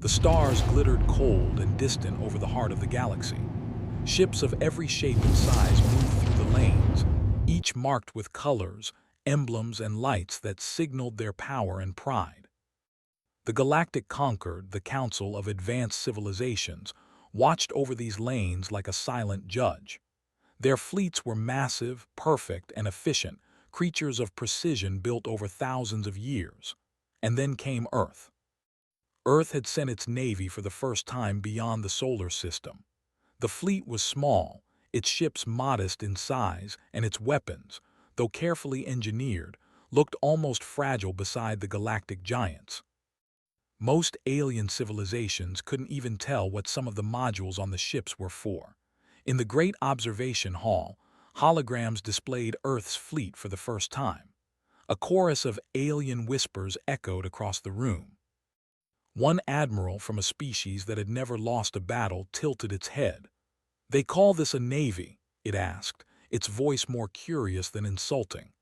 The stars glittered cold and distant over the heart of the galaxy. Ships of every shape and size moved through the lanes, each marked with colors, emblems, and lights that signaled their power and pride. The Galactic conquered, the Council of Advanced Civilizations, watched over these lanes like a silent judge. Their fleets were massive, perfect, and efficient, creatures of precision built over thousands of years. And then came Earth. Earth had sent its navy for the first time beyond the solar system. The fleet was small, its ships modest in size, and its weapons, though carefully engineered, looked almost fragile beside the galactic giants. Most alien civilizations couldn't even tell what some of the modules on the ships were for. In the Great Observation Hall, holograms displayed Earth's fleet for the first time. A chorus of alien whispers echoed across the room. One admiral from a species that had never lost a battle tilted its head. "They call this a navy?" it asked, its voice more curious than insulting.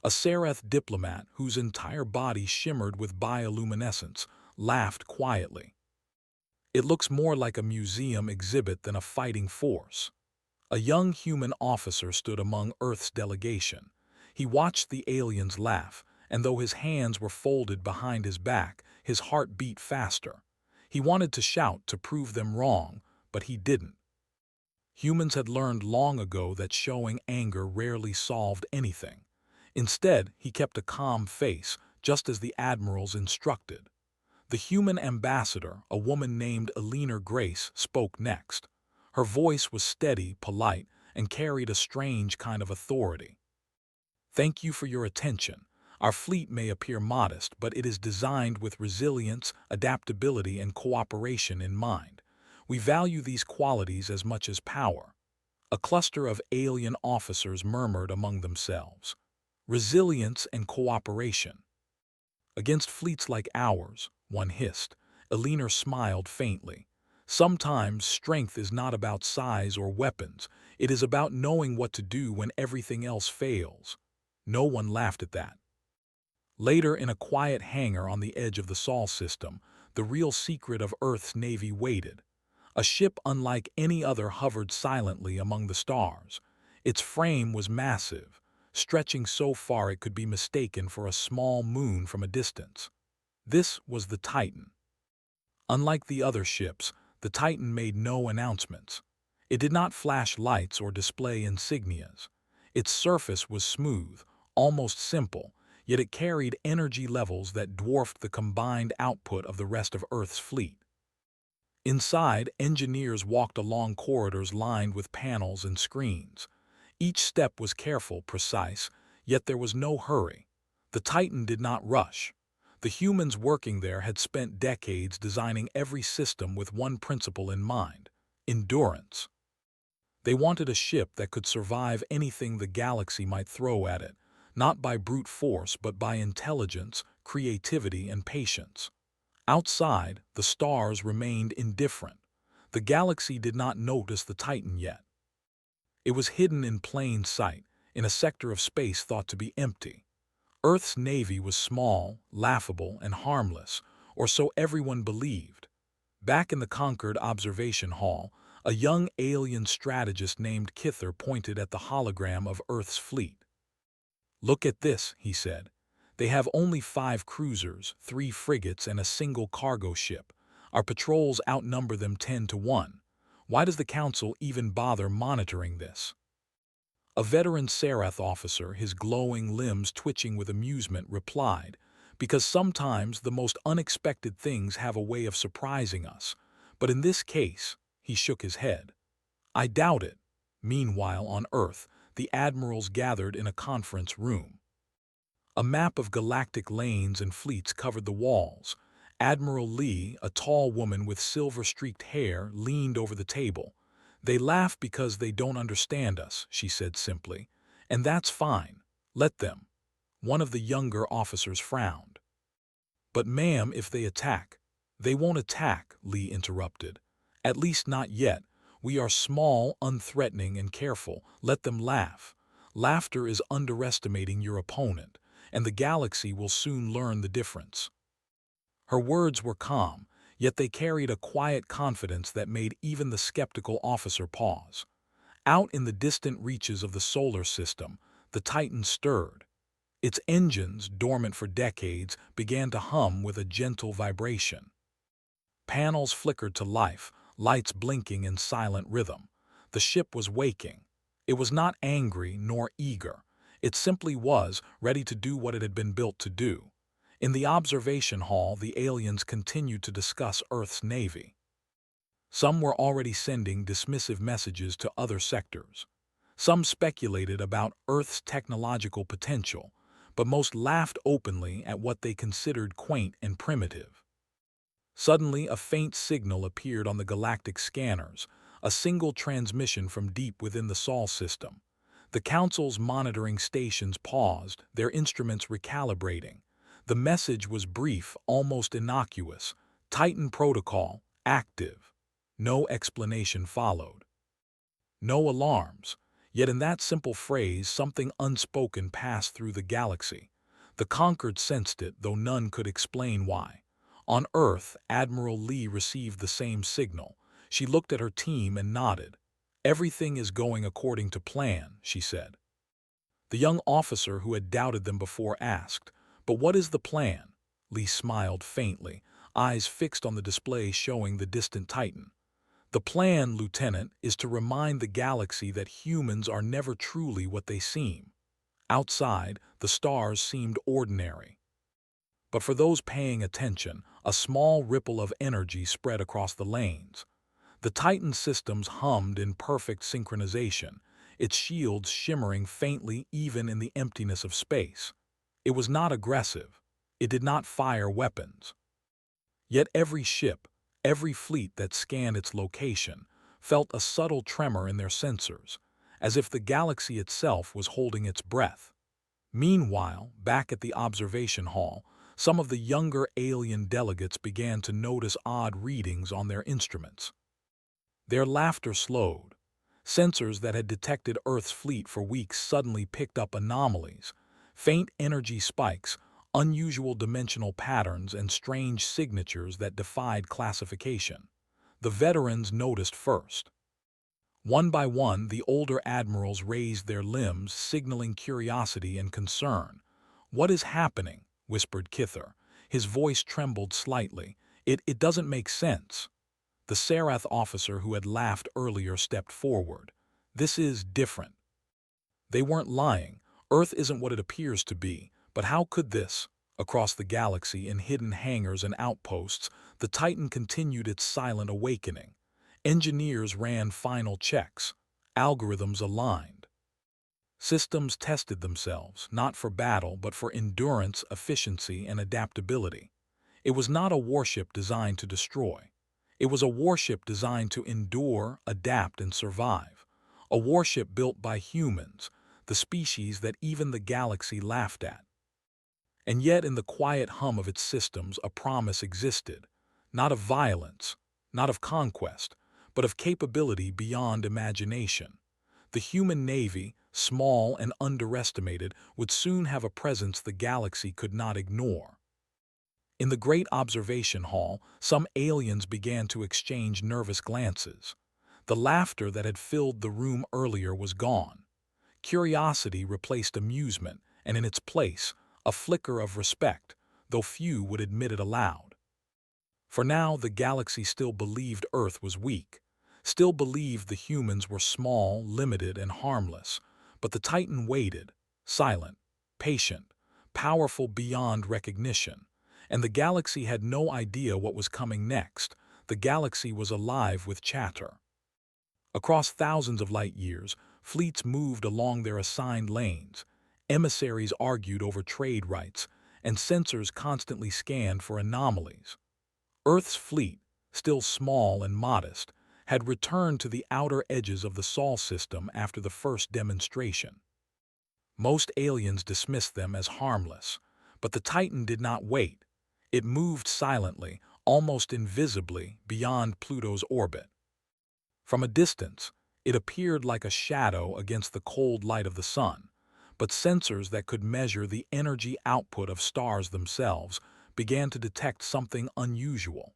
A Sereth diplomat, whose entire body shimmered with bioluminescence, laughed quietly. "It looks more like a museum exhibit than a fighting force." A young human officer stood among Earth's delegation. He watched the aliens laugh, and though his hands were folded behind his back, his heart beat faster. He wanted to shout to prove them wrong, but he didn't. Humans had learned long ago that showing anger rarely solved anything. Instead, he kept a calm face, just as the admirals instructed. The human ambassador, a woman named Elena Grace, spoke next. Her voice was steady, polite, and carried a strange kind of authority. "Thank you for your attention. Our fleet may appear modest, but it is designed with resilience, adaptability, and cooperation in mind. We value these qualities as much as power." A cluster of alien officers murmured among themselves. "Resilience and cooperation." "Against fleets like ours," one hissed. Elena smiled faintly. "Sometimes strength is not about size or weapons. It is about knowing what to do when everything else fails." No one laughed at that. Later, in a quiet hangar on the edge of the Sol system, the real secret of Earth's navy waited. A ship unlike any other hovered silently among the stars. Its frame was massive, stretching so far it could be mistaken for a small moon from a distance. This was the Titan. Unlike the other ships, the Titan made no announcements. It did not flash lights or display insignias. Its surface was smooth, almost simple, yet it carried energy levels that dwarfed the combined output of the rest of Earth's fleet. Inside, engineers walked along corridors lined with panels and screens. Each step was careful, precise, yet there was no hurry. The Titan did not rush. The humans working there had spent decades designing every system with one principle in mind: endurance. They wanted a ship that could survive anything the galaxy might throw at it, not by brute force but by intelligence, creativity, and patience. Outside, the stars remained indifferent. The galaxy did not notice the Titan yet. It was hidden in plain sight, in a sector of space thought to be empty. Earth's navy was small, laughable, and harmless, or so everyone believed. Back in the conquered observation hall, a young alien strategist named Kither pointed at the hologram of Earth's fleet. "Look at this," he said. "They have only 5 cruisers, 3 frigates, and a single cargo ship. Our patrols outnumber them 10 to 1. Why does the Council even bother monitoring this?" A veteran Sereth officer, his glowing limbs twitching with amusement, replied, "Because sometimes the most unexpected things have a way of surprising us. But in this case," he shook his head, "I doubt it." Meanwhile, on Earth, the admirals gathered in a conference room. A map of galactic lanes and fleets covered the walls. Admiral Lee, a tall woman with silver-streaked hair, leaned over the table. "They laugh because they don't understand us," she said simply. "And that's fine. Let them." One of the younger officers frowned. "But ma'am, if they attack—" "They won't attack," Lee interrupted. "At least not yet. We are small, unthreatening, and careful. Let them laugh. Laughter is underestimating your opponent, and the galaxy will soon learn the difference." Her words were calm, yet they carried a quiet confidence that made even the skeptical officer pause. Out in the distant reaches of the solar system, the Titan stirred. Its engines, dormant for decades, began to hum with a gentle vibration. Panels flickered to life, lights blinking in silent rhythm. The ship was waking. It was not angry nor eager. It simply was, ready to do what it had been built to do. In the observation hall, the aliens continued to discuss Earth's navy. Some were already sending dismissive messages to other sectors. Some speculated about Earth's technological potential, but most laughed openly at what they considered quaint and primitive. Suddenly, a faint signal appeared on the galactic scanners, a single transmission from deep within the Sol system. The Council's monitoring stations paused, their instruments recalibrating. The message was brief, almost innocuous. Titan Protocol, active. No explanation followed. No alarms. Yet in that simple phrase, something unspoken passed through the galaxy. The conquered sensed it, though none could explain why. On Earth, Admiral Lee received the same signal. She looked at her team and nodded. "Everything is going according to plan," she said. The young officer who had doubted them before asked, "But what is the plan?" Lee smiled faintly, eyes fixed on the display showing the distant Titan. "The plan, Lieutenant, is to remind the galaxy that humans are never truly what they seem." Outside, the stars seemed ordinary. But for those paying attention, a small ripple of energy spread across the lanes. The Titan systems hummed in perfect synchronization, its shields shimmering faintly even in the emptiness of space. It was not aggressive. It did not fire weapons. Yet every ship, every fleet that scanned its location, felt a subtle tremor in their sensors, as if the galaxy itself was holding its breath. Meanwhile, back at the observation hall, some of the younger alien delegates began to notice odd readings on their instruments. Their laughter slowed. Sensors that had detected Earth's fleet for weeks suddenly picked up anomalies, faint energy spikes, unusual dimensional patterns, and strange signatures that defied classification. The veterans noticed first. One by one, the older admirals raised their limbs, signaling curiosity and concern. "What is happening?" whispered Kither. His voice trembled slightly. It doesn't make sense." The Sarath officer who had laughed earlier stepped forward. "This is different." They weren't lying. Earth isn't what it appears to be. But how could this? Across the galaxy, in hidden hangars and outposts, the Titan continued its silent awakening. Engineers ran final checks. Algorithms aligned. Systems tested themselves, not for battle, but for endurance, efficiency, and adaptability. It was not a warship designed to destroy. It was a warship designed to endure, adapt, and survive. A warship built by humans, the species that even the galaxy laughed at. And yet in the quiet hum of its systems a promise existed, not of violence, not of conquest, but of capability beyond imagination. The human navy, small and underestimated, would soon have a presence the galaxy could not ignore. In the great observation hall, some aliens began to exchange nervous glances. The laughter that had filled the room earlier was gone. Curiosity replaced amusement, and in its place, a flicker of respect, though few would admit it aloud. For now, the galaxy still believed Earth was weak, still believed the humans were small, limited, and harmless, but the Titan waited, silent, patient, powerful beyond recognition, and the galaxy had no idea what was coming next. The galaxy was alive with chatter. Across thousands of light years, fleets moved along their assigned lanes, emissaries argued over trade rights, and sensors constantly scanned for anomalies. Earth's fleet, still small and modest, had returned to the outer edges of the Sol system after the first demonstration. Most aliens dismissed them as harmless, but the Titan did not wait. It moved silently, almost invisibly, beyond Pluto's orbit. From a distance, it appeared like a shadow against the cold light of the sun, but sensors that could measure the energy output of stars themselves began to detect something unusual.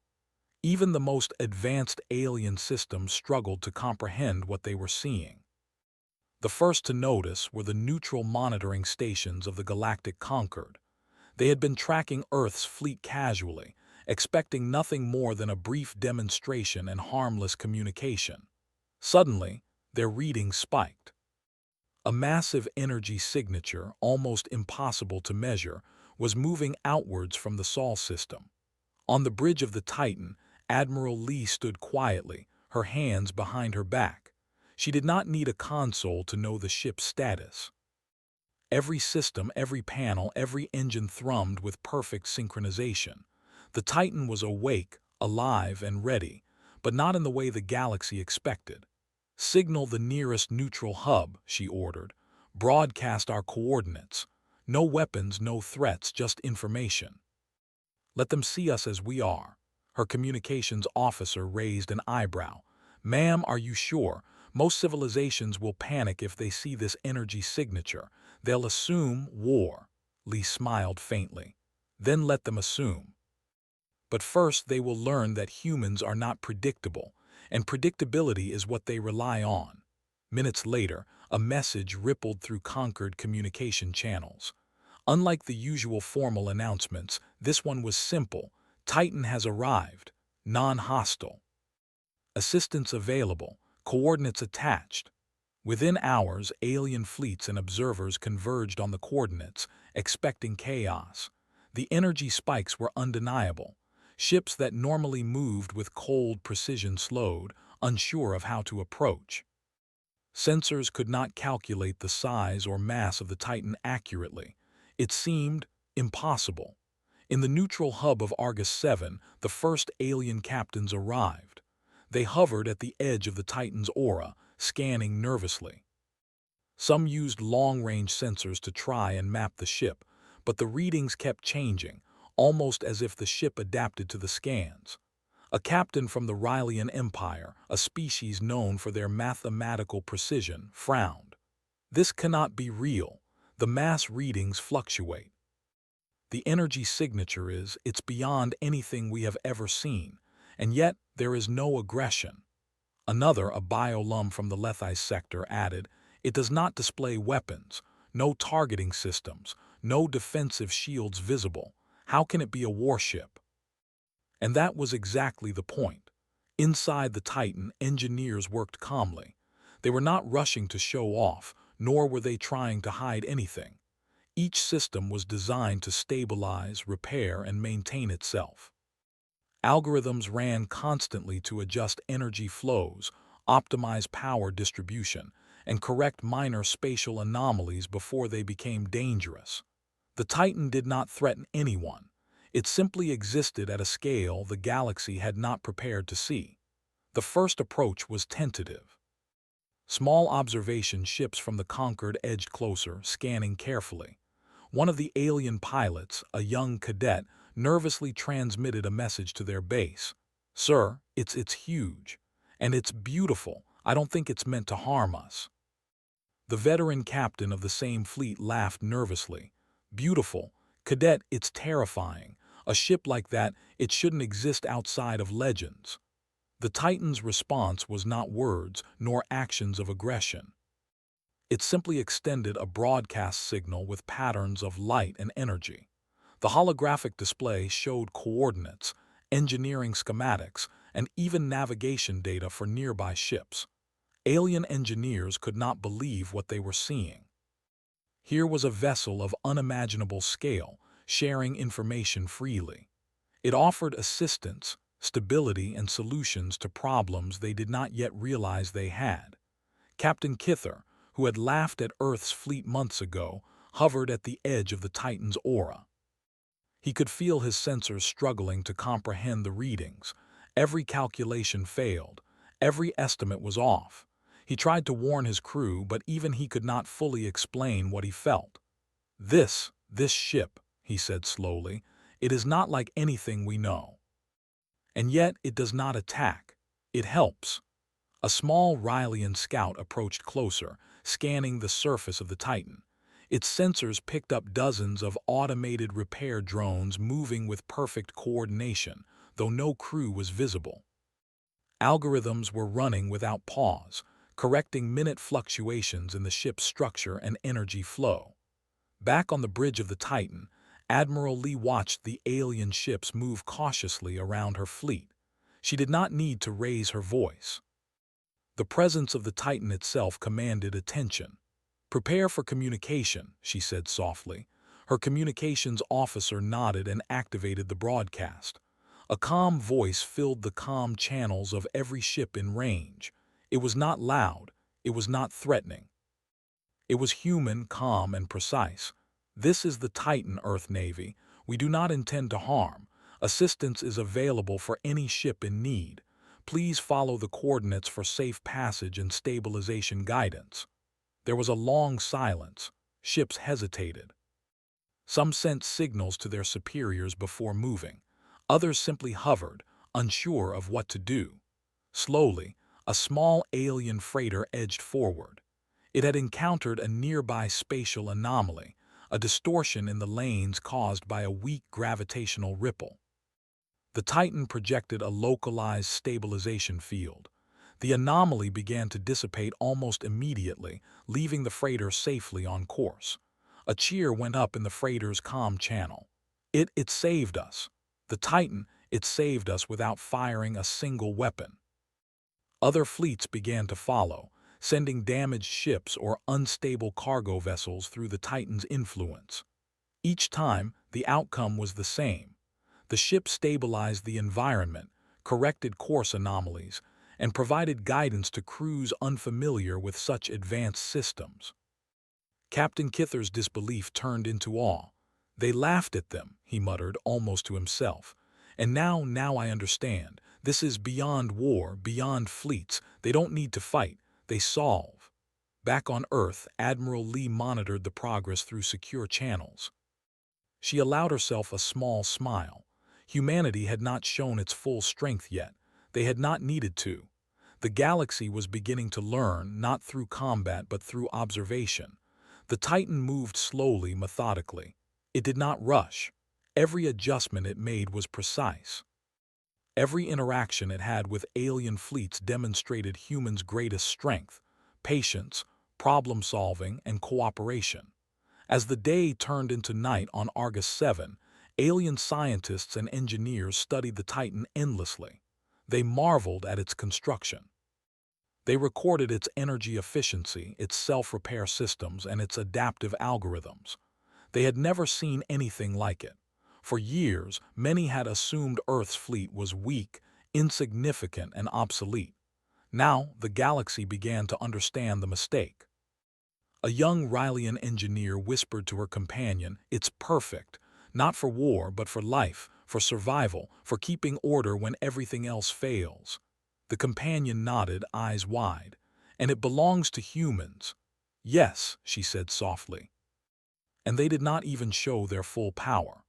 Even the most advanced alien systems struggled to comprehend what they were seeing. The first to notice were the neutral monitoring stations of the Galactic Concord. They had been tracking Earth's fleet casually, expecting nothing more than a brief demonstration and harmless communication. Suddenly, their readings spiked. A massive energy signature, almost impossible to measure, was moving outwards from the Sol system. On the bridge of the Titan, Admiral Lee stood quietly, her hands behind her back. She did not need a console to know the ship's status. Every system, every panel, every engine thrummed with perfect synchronization. The Titan was awake, alive, and ready, but not in the way the galaxy expected. "Signal the nearest neutral hub," she ordered. "Broadcast our coordinates. No weapons, no threats, just information. Let them see us as we are." Her communications officer raised an eyebrow. "Ma'am, are you sure? Most civilizations will panic if they see this energy signature. They'll assume war." Lee smiled faintly. "Then let them assume. But first they will learn that humans are not predictable, and predictability is what they rely on." Minutes later, a message rippled through Concord communication channels. Unlike the usual formal announcements, this one was simple. "Titan has arrived. Non-hostile. Assistance available. Coordinates attached." Within hours, alien fleets and observers converged on the coordinates, expecting chaos. The energy spikes were undeniable. Ships that normally moved with cold precision slowed, unsure of how to approach. Sensors could not calculate the size or mass of the Titan accurately. It seemed impossible. In the neutral hub of Argus 7, the first alien captains arrived. They hovered at the edge of the Titan's aura, scanning nervously. Some used long-range sensors to try and map the ship, but the readings kept changing, almost as if the ship adapted to the scans. A captain from the Rylian Empire, a species known for their mathematical precision, frowned. "This cannot be real. The mass readings fluctuate. The energy signature it's beyond anything we have ever seen, and yet there is no aggression." Another, a biolum from the Lethai sector, added, "It does not display weapons, no targeting systems, no defensive shields visible. How can it be a warship?" And that was exactly the point. Inside the Titan, engineers worked calmly. They were not rushing to show off, nor were they trying to hide anything. Each system was designed to stabilize, repair, and maintain itself. Algorithms ran constantly to adjust energy flows, optimize power distribution, and correct minor spatial anomalies before they became dangerous. The Titan did not threaten anyone. It simply existed at a scale the galaxy had not prepared to see. The first approach was tentative. Small observation ships from the Concord edged closer, scanning carefully. One of the alien pilots, a young cadet, nervously transmitted a message to their base. "Sir, it's huge. And it's beautiful. I don't think it's meant to harm us." The veteran captain of the same fleet laughed nervously. "Beautiful? Cadet, it's terrifying. A ship like that, it shouldn't exist outside of legends." The Titan's response was not words nor actions of aggression. It simply extended a broadcast signal with patterns of light and energy. The holographic display showed coordinates, engineering schematics, and even navigation data for nearby ships. Alien engineers could not believe what they were seeing. Here was a vessel of unimaginable scale, sharing information freely. It offered assistance, stability, and solutions to problems they did not yet realize they had. Captain Kither, who had laughed at Earth's fleet months ago, hovered at the edge of the Titan's aura. He could feel his sensors struggling to comprehend the readings. Every calculation failed. Every estimate was off. He tried to warn his crew, but even he could not fully explain what he felt. This ship," he said slowly, "it is not like anything we know. And yet it does not attack. It helps." A small Rylian scout approached closer, scanning the surface of the Titan. Its sensors picked up dozens of automated repair drones moving with perfect coordination, though no crew was visible. Algorithms were running without pause, correcting minute fluctuations in the ship's structure and energy flow. Back on the bridge of the Titan, Admiral Lee watched the alien ships move cautiously around her fleet. She did not need to raise her voice. The presence of the Titan itself commanded attention. "Prepare for communication," she said softly. Her communications officer nodded and activated the broadcast. A calm voice filled the calm channels of every ship in range. It was not loud, it was not threatening. It was human, calm, and precise. "This is the Titan, Earth Navy. We do not intend to harm. Assistance is available for any ship in need. Please follow the coordinates for safe passage and stabilization guidance." There was a long silence. Ships hesitated. Some sent signals to their superiors before moving. Others simply hovered, unsure of what to do. Slowly, a small alien freighter edged forward. It had encountered a nearby spatial anomaly, a distortion in the lanes caused by a weak gravitational ripple. The Titan projected a localized stabilization field. The anomaly began to dissipate almost immediately, leaving the freighter safely on course. A cheer went up in the freighter's comm channel. It saved us. The Titan, it saved us without firing a single weapon." Other fleets began to follow, sending damaged ships or unstable cargo vessels through the Titan's influence. Each time, the outcome was the same. The ship stabilized the environment, corrected course anomalies, and provided guidance to crews unfamiliar with such advanced systems. Captain Kither's disbelief turned into awe. "They laughed at them," he muttered, almost to himself. "And now I understand. This is beyond war, beyond fleets. They don't need to fight. They solve." Back on Earth, Admiral Lee monitored the progress through secure channels. She allowed herself a small smile. Humanity had not shown its full strength yet. They had not needed to. The galaxy was beginning to learn, not through combat but through observation. The Titan moved slowly, methodically. It did not rush. Every adjustment it made was precise. Every interaction it had with alien fleets demonstrated humans' greatest strength: patience, problem-solving, and cooperation. As the day turned into night on Argus 7, alien scientists and engineers studied the Titan endlessly. They marveled at its construction. They recorded its energy efficiency, its self-repair systems, and its adaptive algorithms. They had never seen anything like it. For years, many had assumed Earth's fleet was weak, insignificant, and obsolete. Now, the galaxy began to understand the mistake. A young Rylian engineer whispered to her companion, "It's perfect, not for war, but for life, for survival, for keeping order when everything else fails." The companion nodded, eyes wide. "And it belongs to humans." "Yes," she said softly. And they did not even show their full power.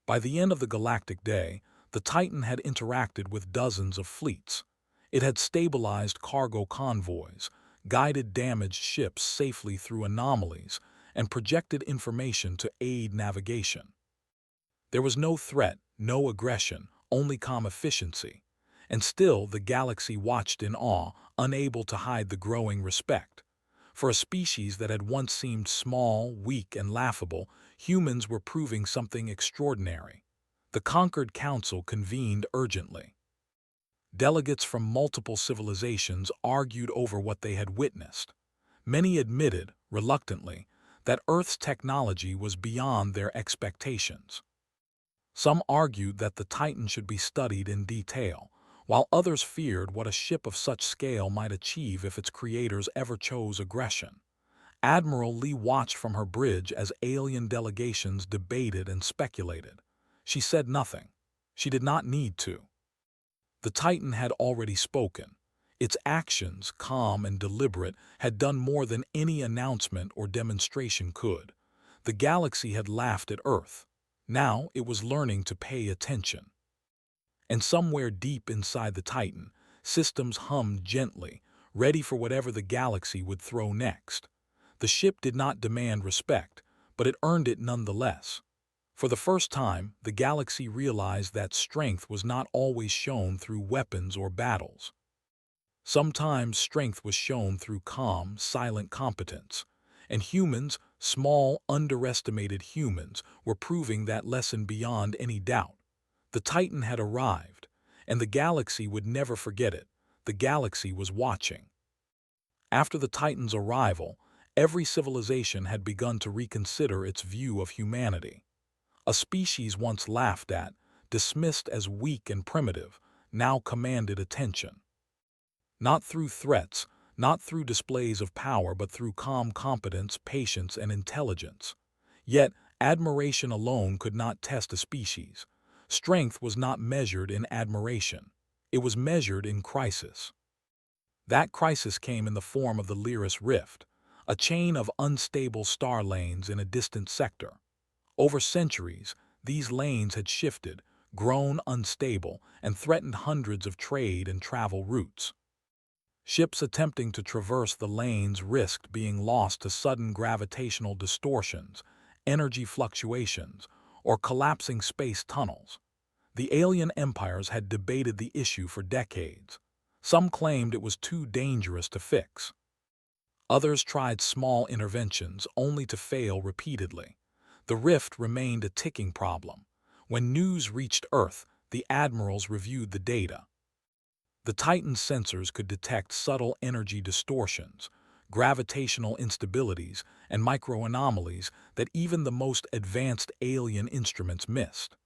By the end of the Galactic Day, the Titan had interacted with dozens of fleets. It had stabilized cargo convoys, guided damaged ships safely through anomalies, and projected information to aid navigation. There was no threat, no aggression, only calm efficiency. And still the galaxy watched in awe, unable to hide the growing respect. For a species that had once seemed small, weak, and laughable, humans were proving something extraordinary. The Conquered Council convened urgently. Delegates from multiple civilizations argued over what they had witnessed. Many admitted, reluctantly, that Earth's technology was beyond their expectations. Some argued that the Titan should be studied in detail, while others feared what a ship of such scale might achieve if its creators ever chose aggression. Admiral Lee watched from her bridge as alien delegations debated and speculated. She said nothing. She did not need to. The Titan had already spoken. Its actions, calm and deliberate, had done more than any announcement or demonstration could. The galaxy had laughed at Earth. Now it was learning to pay attention. And somewhere deep inside the Titan, systems hummed gently, ready for whatever the galaxy would throw next. The ship did not demand respect, but it earned it nonetheless. For the first time, the galaxy realized that strength was not always shown through weapons or battles. Sometimes strength was shown through calm, silent competence, and humans, small, underestimated humans, were proving that lesson beyond any doubt. The Titan had arrived, and the galaxy would never forget it. The galaxy was watching. After the Titan's arrival, every civilization had begun to reconsider its view of humanity. A species once laughed at, dismissed as weak and primitive, now commanded attention. Not through threats, not through displays of power, but through calm competence, patience, and intelligence. Yet, admiration alone could not test a species. Strength was not measured in admiration. It was measured in crisis. That crisis came in the form of the Lyris Rift, a chain of unstable star lanes in a distant sector. Over centuries, these lanes had shifted, grown unstable, and threatened hundreds of trade and travel routes. Ships attempting to traverse the lanes risked being lost to sudden gravitational distortions, energy fluctuations, or collapsing space tunnels. The alien empires had debated the issue for decades. Some claimed it was too dangerous to fix. Others tried small interventions only to fail repeatedly. The rift remained a ticking problem. When news reached Earth, the admirals reviewed the data. The Titan's sensors could detect subtle energy distortions, gravitational instabilities, and microanomalies that even the most advanced alien instruments missed.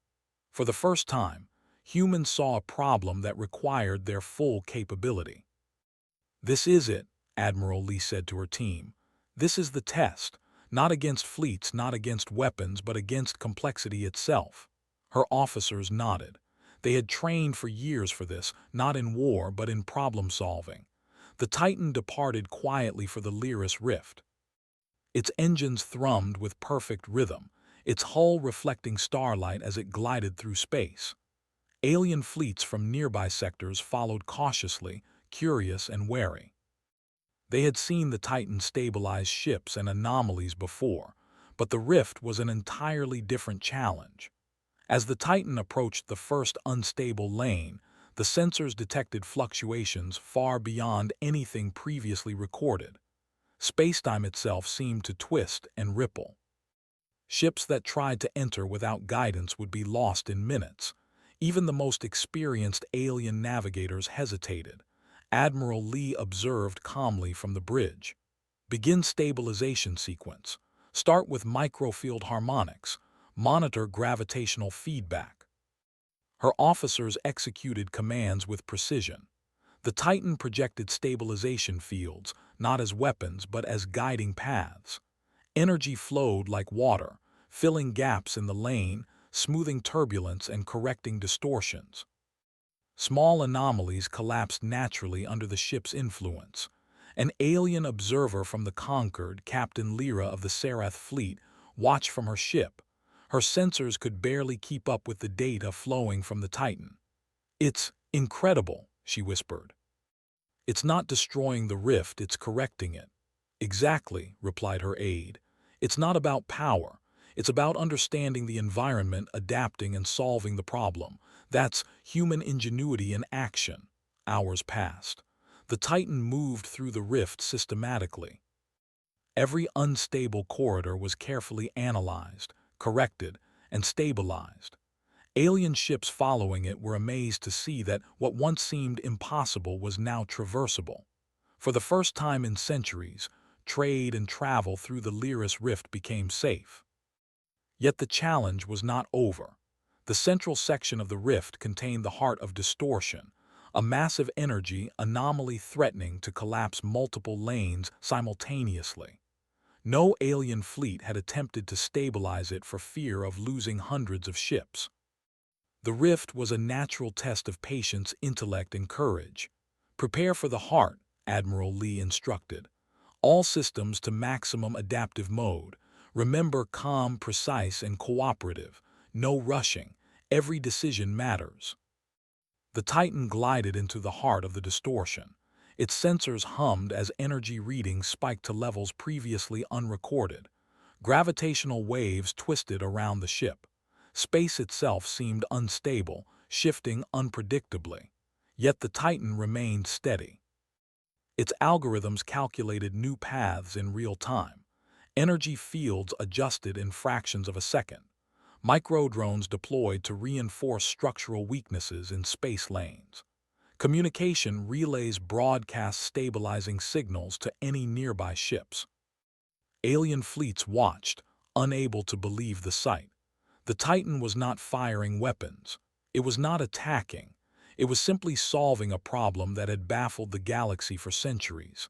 For the first time, humans saw a problem that required their full capability. "This is it," Admiral Lee said to her team. "This is the test, not against fleets, not against weapons, but against complexity itself." Her officers nodded. They had trained for years for this, not in war but in problem-solving. The Titan departed quietly for the Lyris Rift. Its engines thrummed with perfect rhythm, its hull reflecting starlight as it glided through space. Alien fleets from nearby sectors followed cautiously, curious and wary. They had seen the Titan stabilize ships and anomalies before, but the Rift was an entirely different challenge. As the Titan approached the first unstable lane, the sensors detected fluctuations far beyond anything previously recorded. Spacetime itself seemed to twist and ripple. Ships that tried to enter without guidance would be lost in minutes. Even the most experienced alien navigators hesitated. Admiral Lee observed calmly from the bridge. "Begin stabilization sequence. Start with microfield harmonics. Monitor gravitational feedback." Her officers executed commands with precision. The Titan projected stabilization fields, not as weapons but as guiding paths. Energy flowed like water, filling gaps in the lane, smoothing turbulence and correcting distortions. Small anomalies collapsed naturally under the ship's influence. An alien observer from the Concord, Captain Lyra of the Serath fleet, watched from her ship. Her sensors could barely keep up with the data flowing from the Titan. "It's incredible," she whispered. "It's not destroying the rift, it's correcting it." "Exactly," replied her aide. "It's not about power. It's about understanding the environment, adapting and solving the problem. That's human ingenuity in action." Hours passed. The Titan moved through the rift systematically. Every unstable corridor was carefully analyzed, corrected, and stabilized. Alien ships following it were amazed to see that what once seemed impossible was now traversable. For the first time in centuries, trade and travel through the Lyris Rift became safe. Yet the challenge was not over. The central section of the rift contained the heart of distortion, a massive energy anomaly threatening to collapse multiple lanes simultaneously. No alien fleet had attempted to stabilize it for fear of losing hundreds of ships. The rift was a natural test of patience, intellect, and courage. "Prepare for the heart," Admiral Lee instructed. "All systems to maximum adaptive mode. Remember, calm, precise, and cooperative. No rushing. Every decision matters." The Titan glided into the heart of the distortion. Its sensors hummed as energy readings spiked to levels previously unrecorded. Gravitational waves twisted around the ship. Space itself seemed unstable, shifting unpredictably. Yet the Titan remained steady. Its algorithms calculated new paths in real time. Energy fields adjusted in fractions of a second. Microdrones deployed to reinforce structural weaknesses in space lanes. Communication relays broadcast stabilizing signals to any nearby ships. Alien fleets watched, unable to believe the sight. The Titan was not firing weapons. It was not attacking. It was simply solving a problem that had baffled the galaxy for centuries.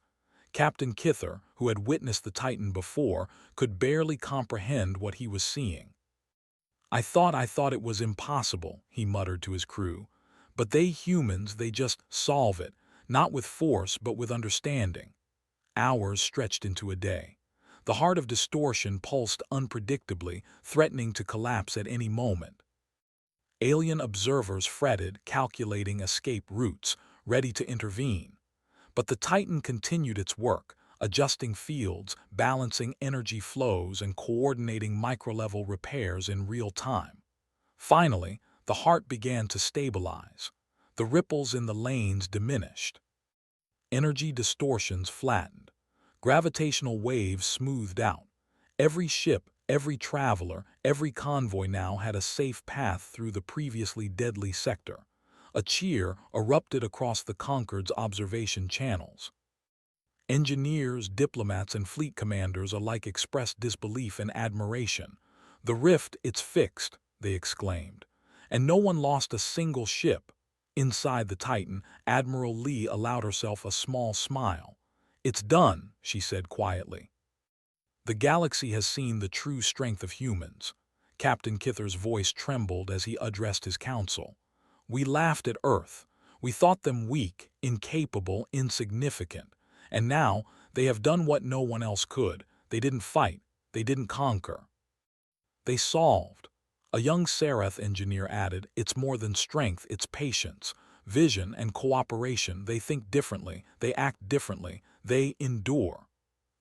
Captain Kither, who had witnessed the Titan before, could barely comprehend what he was seeing. I thought it was impossible," he muttered to his crew. "But they humans, they just solve it, not with force but with understanding." Hours stretched into a day. The heart of distortion pulsed unpredictably, threatening to collapse at any moment. Alien observers fretted, calculating escape routes, ready to intervene. But the Titan continued its work, adjusting fields, balancing energy flows, and coordinating micro-level repairs in real time. Finally, the heart began to stabilize. The ripples in the lanes diminished. Energy distortions flattened. Gravitational waves smoothed out. Every ship, every traveler, every convoy now had a safe path through the previously deadly sector. A cheer erupted across the Concorde's observation channels. Engineers, diplomats, and fleet commanders alike expressed disbelief and admiration. "The rift, it's fixed," they exclaimed. And no one lost a single ship. Inside the Titan, Admiral Lee allowed herself a small smile. "It's done," she said quietly. "The galaxy has seen the true strength of humans." Captain Kither's voice trembled as he addressed his council. "We laughed at Earth. We thought them weak, incapable, insignificant. And now they have done what no one else could. They didn't fight. They didn't conquer. They solved." A young Seraph engineer added, "It's more than strength, it's patience, vision, and cooperation. They think differently. They act differently. They endure."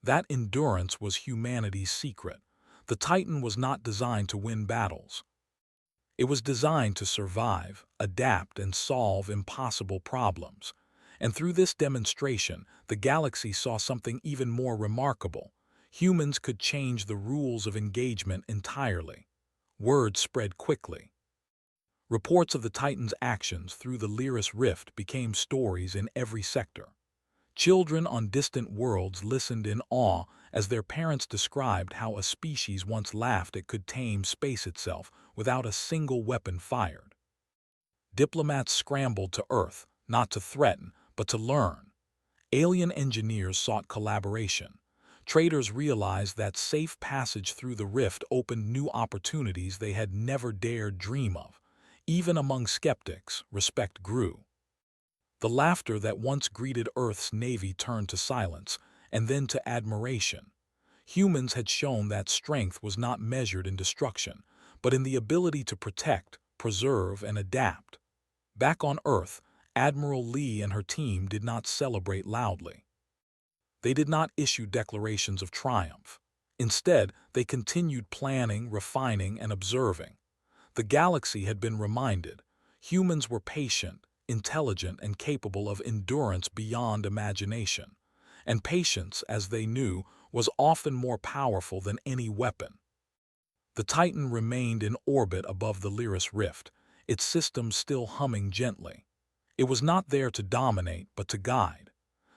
That endurance was humanity's secret. The Titan was not designed to win battles. It was designed to survive, adapt, and solve impossible problems. And through this demonstration, the galaxy saw something even more remarkable. Humans could change the rules of engagement entirely. Word spread quickly. Reports of the Titan's actions through the Lyris Rift became stories in every sector. Children on distant worlds listened in awe as their parents described how a species once laughed it could tame space itself without a single weapon fired. Diplomats scrambled to Earth, not to threaten, but to learn. Alien engineers sought collaboration. Traders realized that safe passage through the rift opened new opportunities they had never dared dream of. Even among skeptics, respect grew. The laughter that once greeted Earth's navy turned to silence, and then to admiration. Humans had shown that strength was not measured in destruction, but in the ability to protect, preserve, and adapt. Back on Earth, Admiral Lee and her team did not celebrate loudly. They did not issue declarations of triumph. Instead, they continued planning, refining, and observing. The galaxy had been reminded. Humans were patient, intelligent, and capable of endurance beyond imagination. And patience, as they knew, was often more powerful than any weapon. The Titan remained in orbit above the Lyris Rift, its systems still humming gently. It was not there to dominate, but to guide.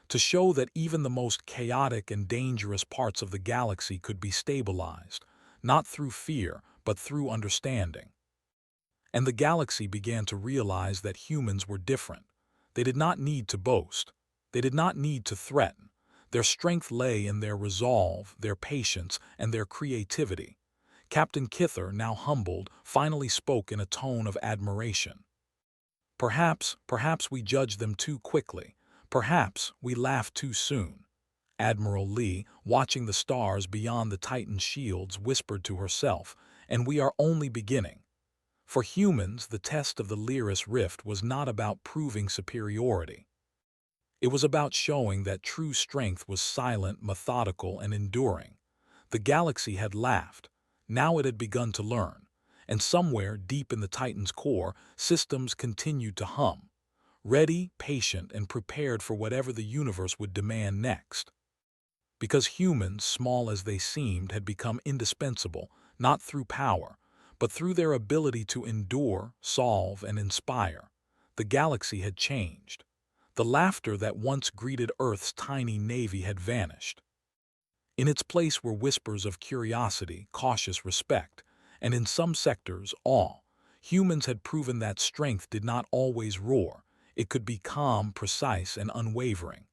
To show that even the most chaotic and dangerous parts of the galaxy could be stabilized, not through fear, but through understanding. And the galaxy began to realize that humans were different. They did not need to boast. They did not need to threaten. Their strength lay in their resolve, their patience, and their creativity. Captain Kither, now humbled, finally spoke in a tone of admiration. Perhaps we judged them too quickly. Perhaps we laughed too soon." Admiral Lee, watching the stars beyond the Titan's shields, whispered to herself, "And we are only beginning." For humans, the test of the Lyris Rift was not about proving superiority. It was about showing that true strength was silent, methodical, and enduring. The galaxy had laughed. Now it had begun to learn. And somewhere deep in the Titan's core, systems continued to hum, ready, patient, and prepared for whatever the universe would demand next. Because humans, small as they seemed, had become indispensable, not through power, but through their ability to endure, solve, and inspire. The galaxy had changed. The laughter that once greeted Earth's tiny navy had vanished. In its place were whispers of curiosity, cautious respect, and in some sectors, awe. Humans had proven that strength did not always roar. It could be calm, precise, and unwavering.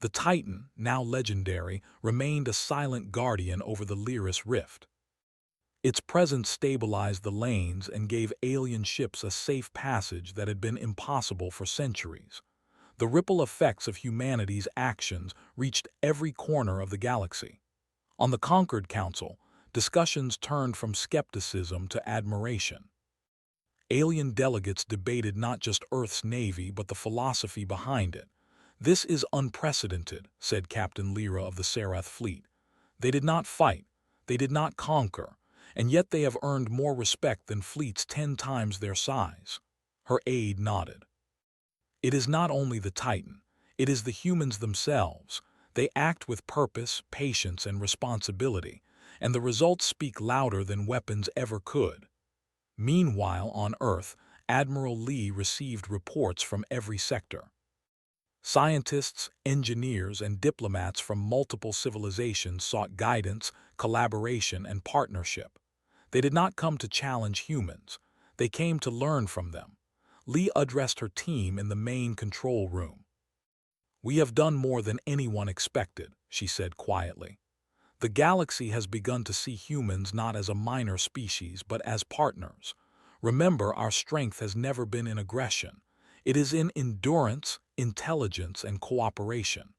The Titan, now legendary, remained a silent guardian over the Lyris Rift. Its presence stabilized the lanes and gave alien ships a safe passage that had been impossible for centuries. The ripple effects of humanity's actions reached every corner of the galaxy. On the Conquered Council, discussions turned from skepticism to admiration. Alien delegates debated not just Earth's navy but the philosophy behind it. "This is unprecedented," said Captain Lyra of the Serath fleet. "They did not fight, they did not conquer, and yet they have earned more respect than fleets 10 times their size." Her aide nodded. "It is not only the Titan, it is the humans themselves. They act with purpose, patience, and responsibility, and the results speak louder than weapons ever could." Meanwhile, on Earth, Admiral Lee received reports from every sector. Scientists, engineers, and diplomats from multiple civilizations sought guidance, collaboration, and partnership. They did not come to challenge humans. They came to learn from them. Lee addressed her team in the main control room. "We have done more than anyone expected," she said quietly. "The galaxy has begun to see humans not as a minor species but as partners. Remember, our strength has never been in aggression. It is in endurance, intelligence, and cooperation.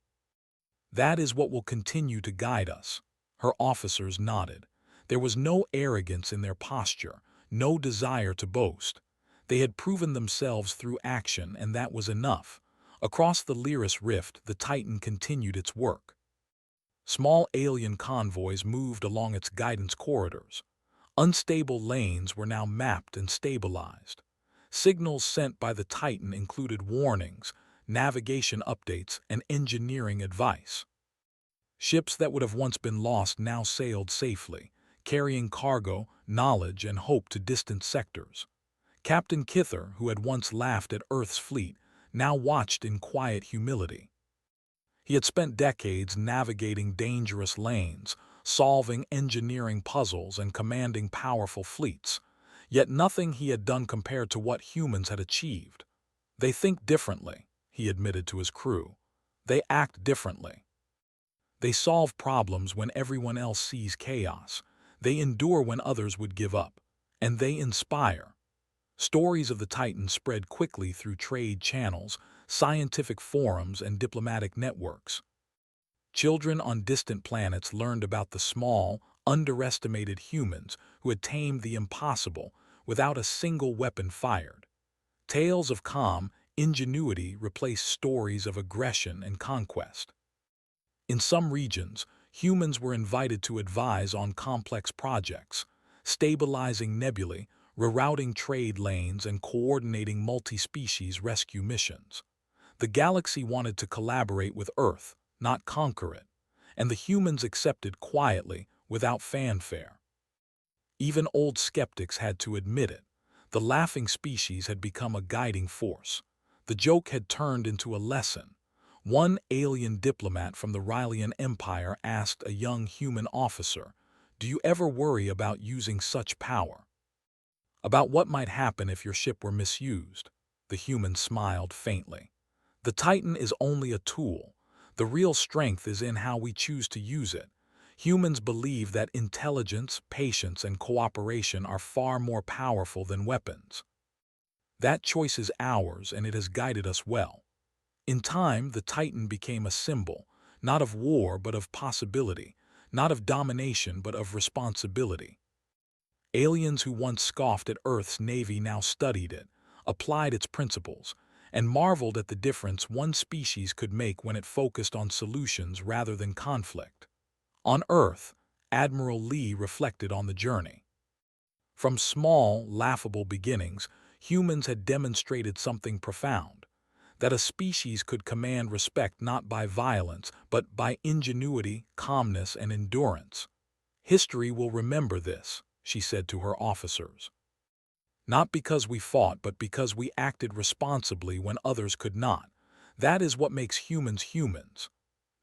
That is what will continue to guide us." Her officers nodded. There was no arrogance in their posture, no desire to boast. They had proven themselves through action, and that was enough. Across the Lyris Rift, the Titan continued its work. Small alien convoys moved along its guidance corridors. Unstable lanes were now mapped and stabilized. Signals sent by the Titan included warnings, navigation updates, and engineering advice. Ships that would have once been lost now sailed safely, carrying cargo, knowledge, and hope to distant sectors. Captain Kither, who had once laughed at Earth's fleet, now watched in quiet humility. He had spent decades navigating dangerous lanes, solving engineering puzzles, and commanding powerful fleets. Yet nothing he had done compared to what humans had achieved. "They think differently," he admitted to his crew. "They act differently. They solve problems when everyone else sees chaos. They endure when others would give up. And they inspire." Stories of the Titan spread quickly through trade channels, scientific forums, and diplomatic networks. Children on distant planets learned about the small, underestimated humans who had tamed the impossible without a single weapon fired. Tales of calm ingenuity replaced stories of aggression and conquest. In some regions, humans were invited to advise on complex projects, stabilizing nebulae, rerouting trade lanes, and coordinating multi-species rescue missions. The galaxy wanted to collaborate with Earth, not conquer it, and the humans accepted quietly, without fanfare. Even old skeptics had to admit it. The laughing species had become a guiding force. The joke had turned into a lesson. One alien diplomat from the Rylian Empire asked a young human officer, "Do you ever worry about using such power? About what might happen if your ship were misused?" The human smiled faintly. "The Titan is only a tool. The real strength is in how we choose to use it. Humans believe that intelligence, patience, and cooperation are far more powerful than weapons. That choice is ours, and it has guided us well." In time, the Titan became a symbol, not of war but of possibility, not of domination but of responsibility. Aliens who once scoffed at Earth's navy now studied it, applied its principles, and marveled at the difference one species could make when it focused on solutions rather than conflict. On Earth, Admiral Lee reflected on the journey. From small, laughable beginnings, humans had demonstrated something profound, that a species could command respect not by violence, but by ingenuity, calmness, and endurance. History will remember this, she said to her officers. Not because we fought, but because we acted responsibly when others could not. That is what makes humans humans.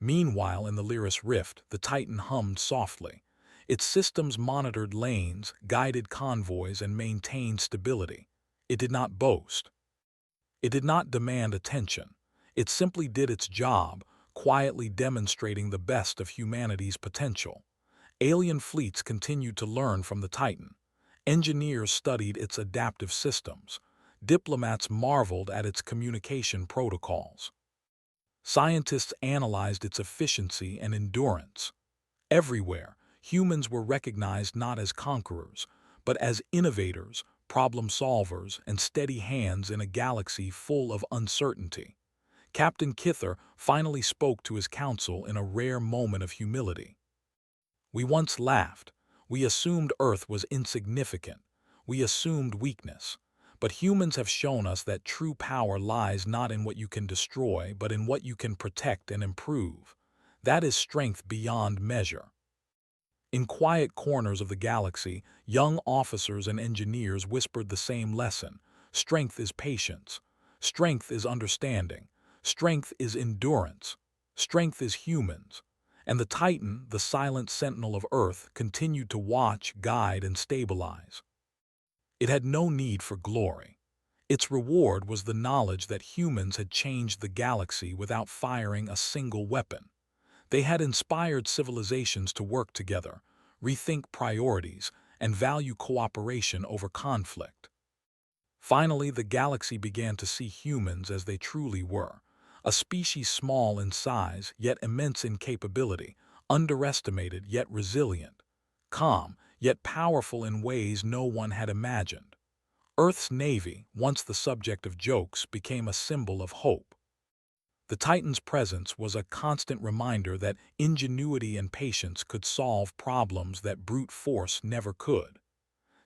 Meanwhile, in the Lyris Rift, the Titan hummed softly. Its systems monitored lanes, guided convoys, and maintained stability. It did not boast. It did not demand attention. It simply did its job, quietly demonstrating the best of humanity's potential. Alien fleets continued to learn from the Titan. Engineers studied its adaptive systems. Diplomats marveled at its communication protocols. Scientists analyzed its efficiency and endurance. Everywhere, humans were recognized not as conquerors, but as innovators, problem solvers, and steady hands in a galaxy full of uncertainty. Captain Kither finally spoke to his council in a rare moment of humility. We once laughed. We assumed Earth was insignificant. We assumed weakness. But humans have shown us that true power lies not in what you can destroy, but in what you can protect and improve. That is strength beyond measure. In quiet corners of the galaxy, young officers and engineers whispered the same lesson. Strength is patience. Strength is understanding. Strength is endurance. Strength is humans. And the Titan, the silent sentinel of Earth, continued to watch, guide, and stabilize. It had no need for glory. Its reward was the knowledge that humans had changed the galaxy without firing a single weapon. They had inspired civilizations to work together, rethink priorities, and value cooperation over conflict. Finally, the galaxy began to see humans as they truly were, a species small in size yet immense in capability, underestimated yet resilient, calm yet powerful in ways no one had imagined. Earth's navy, once the subject of jokes, became a symbol of hope. The Titan's presence was a constant reminder that ingenuity and patience could solve problems that brute force never could.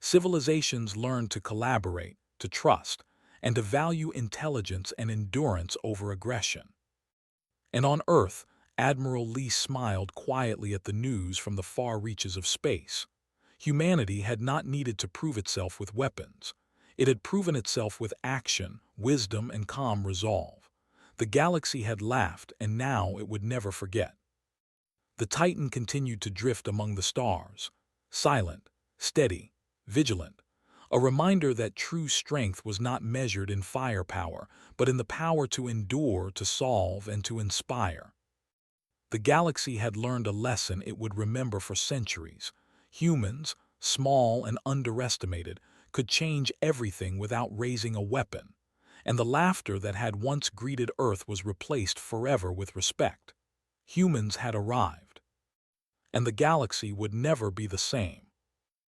Civilizations learned to collaborate, to trust, and to value intelligence and endurance over aggression. And on Earth, Admiral Lee smiled quietly at the news from the far reaches of space. Humanity had not needed to prove itself with weapons. It had proven itself with action, wisdom, and calm resolve. The galaxy had laughed, and now it would never forget. The Titan continued to drift among the stars, silent, steady, vigilant, a reminder that true strength was not measured in firepower, but in the power to endure, to solve, and to inspire. The galaxy had learned a lesson it would remember for centuries. Humans, small and underestimated, could change everything without raising a weapon, and the laughter that had once greeted Earth was replaced forever with respect. Humans had arrived, and the galaxy would never be the same.